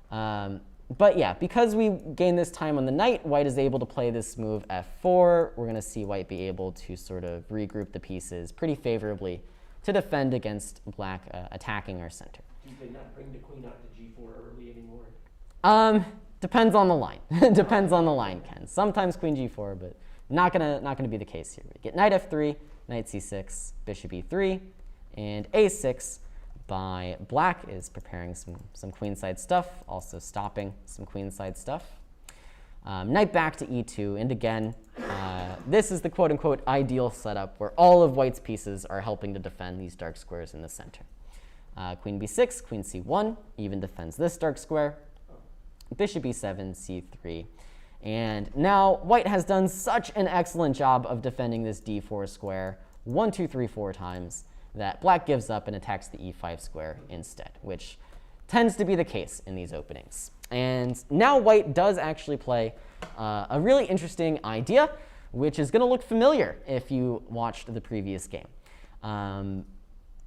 S1: But yeah, because we gain this time on the knight, White is able to play this move f4. We're going to see White be able to sort of regroup the pieces pretty favorably to defend against Black attacking our center.
S2: You could not bring the queen out to g4 early anymore.
S1: Depends on the line. Depends on the line, Ken. Sometimes queen g4, but not gonna be the case here. We get knight f3, knight c6, bishop e3, and a6 by Black is preparing some queenside stuff, also stopping some queenside stuff. Knight back to e2, and again, this is the quote-unquote ideal setup where all of White's pieces are helping to defend these dark squares in the center. Queen b6, queen c1 even defends this dark square. bishop e7, c3. And now white has done such an excellent job of defending this d4 square 1, 2, 3, 4 times that black gives up and attacks the e5 square instead, which tends to be the case in these openings. And now white does actually play a really interesting idea, which is going to look familiar if you watched the previous game.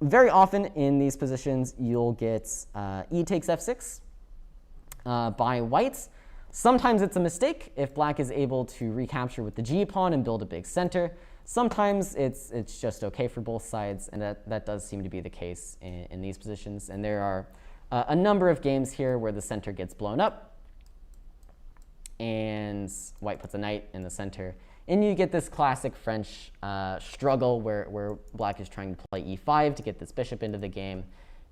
S1: Very often in these positions, you'll get e takes f6 by white. Sometimes it's a mistake if black is able to recapture with the g pawn and build a big center. Sometimes it's just okay for both sides, and that does seem to be the case in these positions. And there are a number of games here where the center gets blown up, and white puts a knight in the center. And you get this classic French struggle where black is trying to play e5 to get this bishop into the game,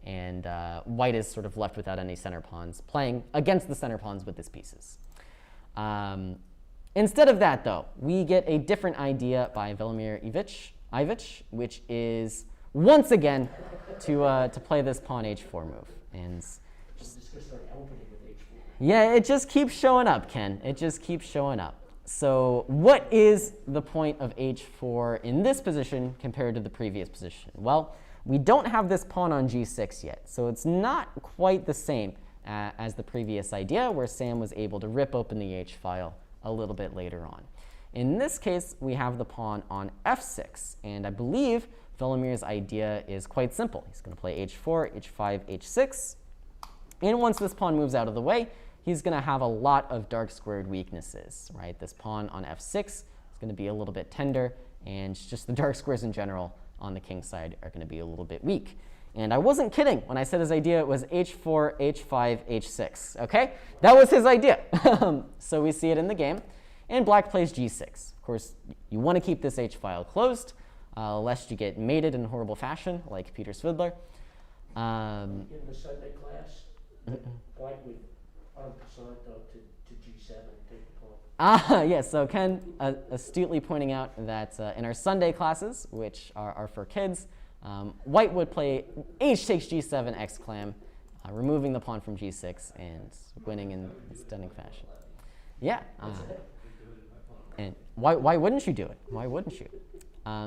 S1: and white is sort of left without any center pawns, playing against the center pawns with his pieces. Instead of that, though, we get a different idea by Velimir Ivic, which is once again to play this pawn h4 move. And
S2: Just gonna start opening with h4.
S1: yeah, it just keeps showing up, Ken. It just keeps showing up. So what is the point of h4 in this position compared to the previous position? Well, we don't have this pawn on g6 yet, so it's not quite the same as the previous idea where Sam was able to rip open the h-file a little bit later on. In this case, we have the pawn on f6, and I believe Velimir's idea is quite simple. He's going to play h4, h5, h6, and once this pawn moves out of the way, he's going to have a lot of dark squared weaknesses, right? This pawn on f6 is going to be a little bit tender, and just the dark squares in general on the king side are going to be a little bit weak. And I wasn't kidding when I said his idea was h4, h5, h6, okay? That was his idea. So we see it in the game, and black plays g6. Of course, you want to keep this h-file closed, lest you get mated in horrible fashion, like Peter Svidler.
S2: In the Sunday class, white would arm Passant up to g7 and take the pawn.
S1: Yes, so Ken astutely pointing out that in our Sunday classes, which are for kids, white would play h takes g7 exclam, removing the pawn from g6 and winning in stunning fashion. Yeah. And why wouldn't you do it? Why wouldn't you?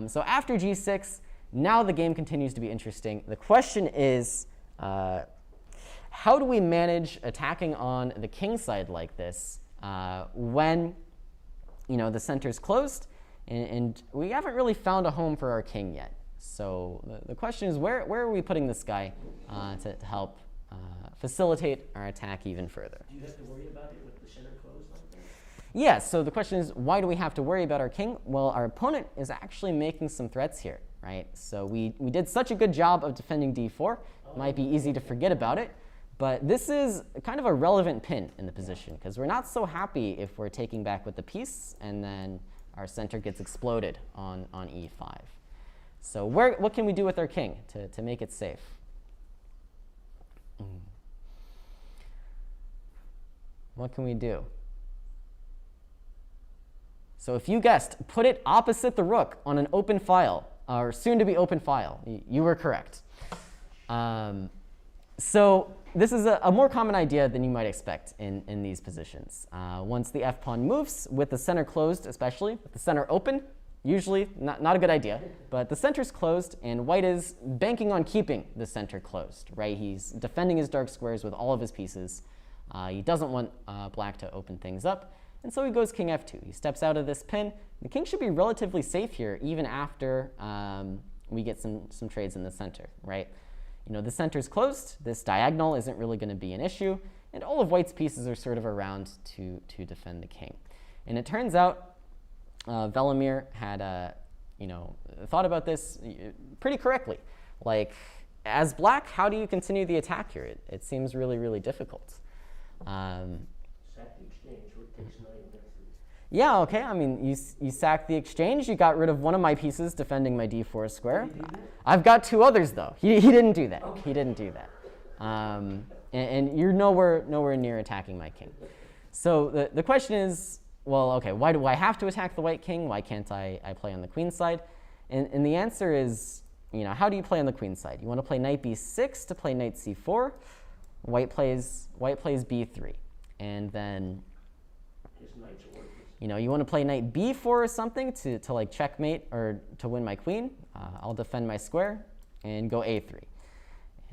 S1: So after g6, now the game continues to be interesting. The question is, how do we manage attacking on the king side like this when the center's closed and we haven't really found a home for our king yet? So the question is, where are we putting this guy to help facilitate our attack even further?
S2: Do you have to worry about it with the center closed like that?
S1: Yeah, so the question is, why do we have to worry about our king? Well, our opponent is actually making some threats here, right? So we did such a good job of defending d4, it might be easy to forget about it, but this is kind of a relevant pin in the position because we're not so happy if we're taking back with the piece and then our center gets exploded on e5. So what can we do with our king to make it safe? What can we do? So if you guessed, put it opposite the rook on an open file, or soon-to-be open file. You were correct. So this is a more common idea than you might expect in these positions. Once the f-pawn moves, with the center closed especially, with the center open, usually not a good idea, but the center's closed, and white is banking on keeping the center closed, right? He's defending his dark squares with all of his pieces. He doesn't want black to open things up, and so he goes king f2. He steps out of this pin. The king should be relatively safe here, even after we get some trades in the center, right? The center's closed. This diagonal isn't really going to be an issue, and all of white's pieces are sort of around to defend the king. And it turns out Velimir had thought about this pretty correctly. Like, as black, how do you continue the attack here? It seems really, really difficult.
S2: Sack the exchange, rook takes knight and f3.
S1: Yeah, okay. I mean, you sacked the exchange. You got rid of one of my pieces defending my d4 square.
S2: Did he do that?
S1: I've got two others, though. He didn't do that.
S2: Okay.
S1: He didn't do that. And you're nowhere near attacking my king. So the question is, well, okay, why do I have to attack the white king? Why can't I play on the queen side? And the answer is, how do you play on the queen side? You want to play knight b6 to play knight c4. White plays b3. and then
S2: His knights are worthless.
S1: you want to play knight b4 or something to like checkmate or to win my queen. I'll defend my square and go a3.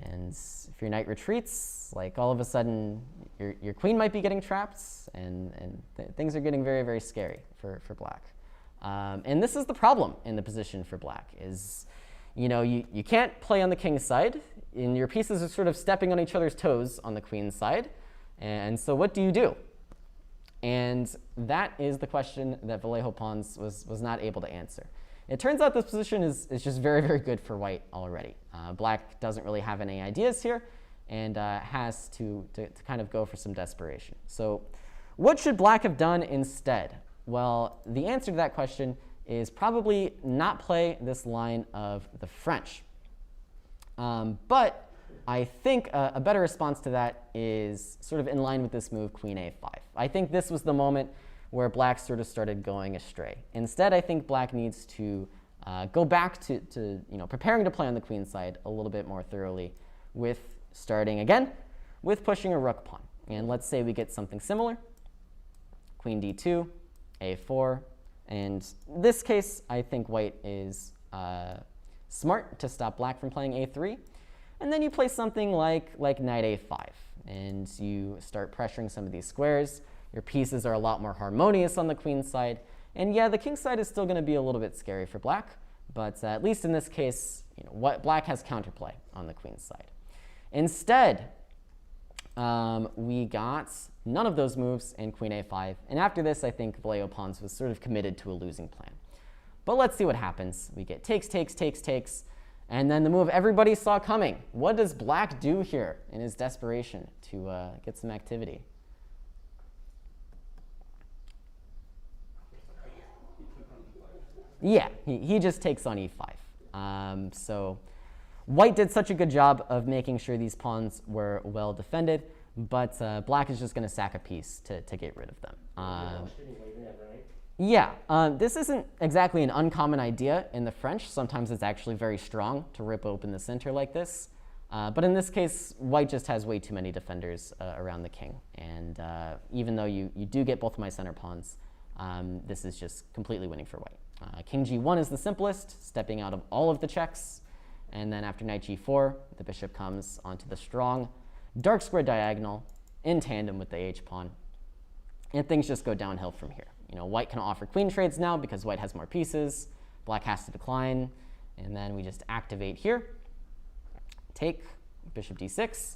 S1: And if your knight retreats, like all of a sudden your queen might be getting trapped, and things are getting very, very scary for black. And this is the problem in the position for black is, you can't play on the king's side, and your pieces are sort of stepping on each other's toes on the queen's side. And so what do you do? And that is the question that Vallejo Pons was not able to answer. It turns out this position is just very, very good for white already. Black doesn't really have any ideas here and has to kind of go for some desperation. So what should black have done instead? Well, the answer to that question is probably not play this line of the French. But I think a better response to that is sort of in line with this move, queen a5. I think this was the moment where black sort of started going astray. Instead, I think black needs to go back to preparing to play on the queen side a little bit more thoroughly with starting again with pushing a rook pawn. And let's say we get something similar, queen d2, a4, and in this case, I think white is smart to stop black from playing a3. And then you play something like knight a5, and you start pressuring some of these squares. Your pieces are a lot more harmonious on the queen side. And yeah, the king side is still going to be a little bit scary for black, but at least in this case, what black has counterplay on the queen side. Instead, we got none of those moves in queen a5. And after this, I think Vallejo Pons was sort of committed to a losing plan. But let's see what happens. We get takes, takes, takes, takes. And then the move everybody saw coming. What does black do here in his desperation to get some activity? Yeah, he just takes on e5. So white did such a good job of making sure these pawns were well defended, but black is just going to sack a piece to get rid of them. Yeah, this isn't exactly an uncommon idea in the French. Sometimes it's actually very strong to rip open the center like this. But in this case, white just has way too many defenders around the king. And even though you do get both of my center pawns, this is just completely winning for white. King g1 is the simplest, stepping out of all of the checks. And then after knight g4, the bishop comes onto the strong dark square diagonal in tandem with the h-pawn. And things just go downhill from here. White can offer queen trades now because white has more pieces. Black has to decline. And then we just activate here. Take, bishop d6.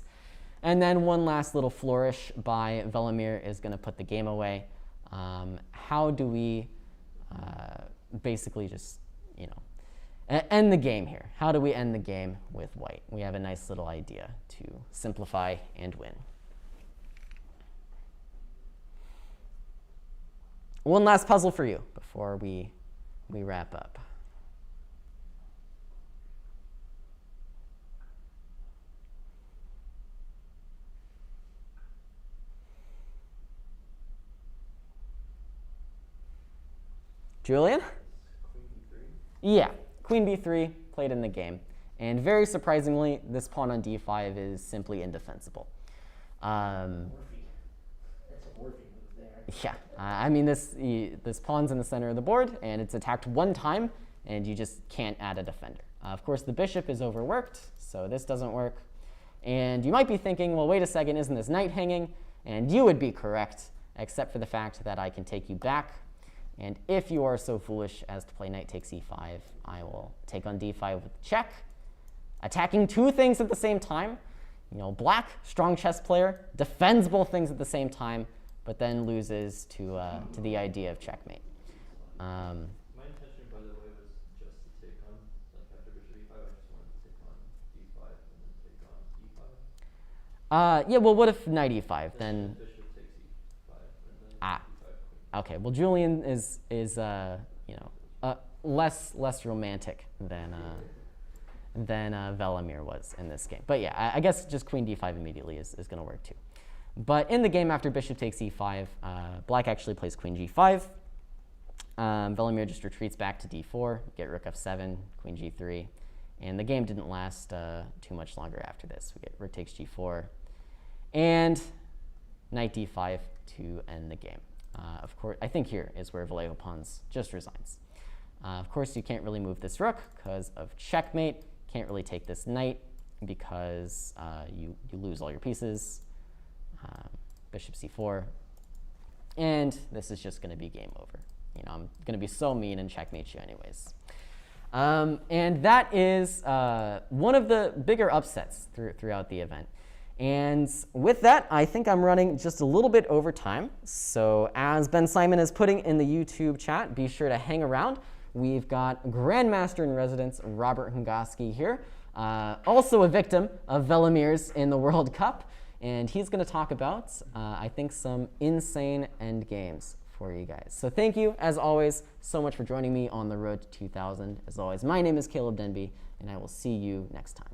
S1: And then one last little flourish by Velimir is going to put the game away. How do we basically just, end the game here? How do we end the game with white? We have a nice little idea to simplify and win. One last puzzle for you before we wrap up. Julian?
S4: Queen b3.
S1: Yeah, queen b3 played in the game. And very surprisingly, this pawn on d5 is simply indefensible.
S2: That's a Morphy move there.
S1: Yeah, I mean, this pawn's in the center of the board, and it's attacked one time, and you just can't add a defender. Of course, the bishop is overworked, so this doesn't work. And you might be thinking, well, wait a second, isn't this knight hanging? And you would be correct, except for the fact that I can take you back. And if you are so foolish as to play knight takes e5, I will take on d5 with check, attacking two things at the same time. Black, strong chess player, defends both things at the same time, but then loses to the idea of checkmate.
S4: My intention, by the way, was just to take on, after bishop e5, I just wanted to take on d5 and then take on e5.
S1: Yeah, well, what if knight e5? Then
S4: Bishop takes e5 and then e5 queen.
S1: Okay, well, Julian is less romantic than Velimir was in this game. But yeah, I guess just queen d5 immediately is going to work too. But in the game after bishop takes e5, black actually plays queen g5. Velimir just retreats back to d4, get rook f7, queen g3. And the game didn't last too much longer after this. We get rook takes g4. And knight d5 to end the game. Of course, I think here is where Vallejo Pons just resigns. Of course, you can't really move this rook because of checkmate. Can't really take this knight because you lose all your pieces. Bishop c4. And this is just going to be game over. You know, I'm going to be so mean and checkmate you anyways. And that is one of the bigger upsets throughout the event. And with that, I think I'm running just a little bit over time. So as Ben Simon is putting in the YouTube chat, be sure to hang around. We've got Grandmaster in Residence Robert Hungaski here, also a victim of Velimir's in the World Cup. And he's going to talk about, I think, some insane end games for you guys. So thank you, as always, so much for joining me on the road to 2000. As always, my name is Caleb Denby, and I will see you next time.